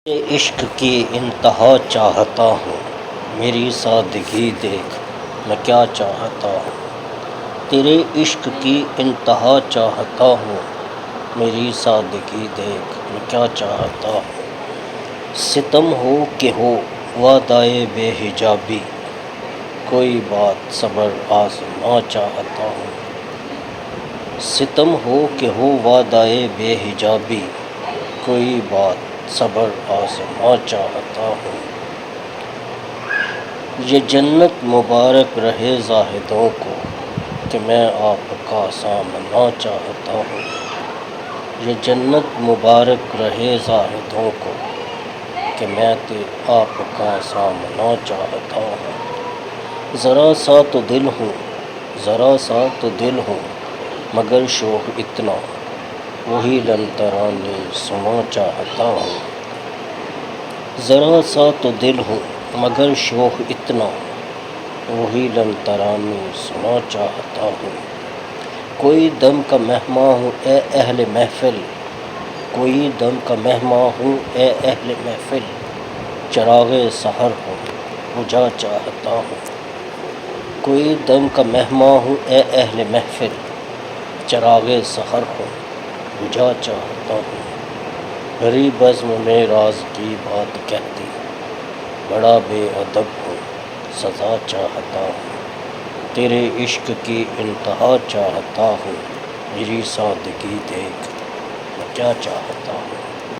تیرے عشق کی انتہا چاہتا ہوں، میری سادگی دیکھ میں کیا چاہتا ہوں۔ تیرے عشق کی انتہا چاہتا ہوں، میری سادگی دیکھ میں کیا چاہتا ہوں۔ ستم ہو کہ ہو وعدۂ بے حجابی، کوئی بات صبر آزما چاہتا ہوں۔ ستم ہو کہ ہو وعدۂ بے حجابی، کوئی بات صبر آزما چاہتا ہوں۔ یہ جنت مبارک رہے زاہدوں کو، کہ میں آپ کا سامنا چاہتا ہوں۔ یہ جنت مبارک رہے زاہدوں کو، کہ میں آپ کا سامنا چاہتا ہوں۔ ذرا سا تو دل ہوں، ذرا سا تو دل ہوں، مگر شوق اتنا، وہی لن ترانی سنا چاہتا ہوں۔ ذرا سا تو دل ہوں، مگر شوق اتنا، وہی لن ترانی سنا چاہتا ہوں۔ کوئی دم کا مہماں ہوں اے اہل محفل، کوئی دم کا مہماں ہوں اے اہل محفل، چراغ سحر ہوں بجھا چاہتا ہوں۔ کوئی دم کا مہماں ہوں اے اہل محفل، چراغ سحر ہوں بجھا چاہتا ہوں۔ بھری بزم میں راز کی بات کہتی، بڑا بے ادب ہوں سزا چاہتا ہوں۔ تیرے عشق کی انتہا چاہتا ہوں، میری سادگی دیکھ میں کیا چاہتا ہوں۔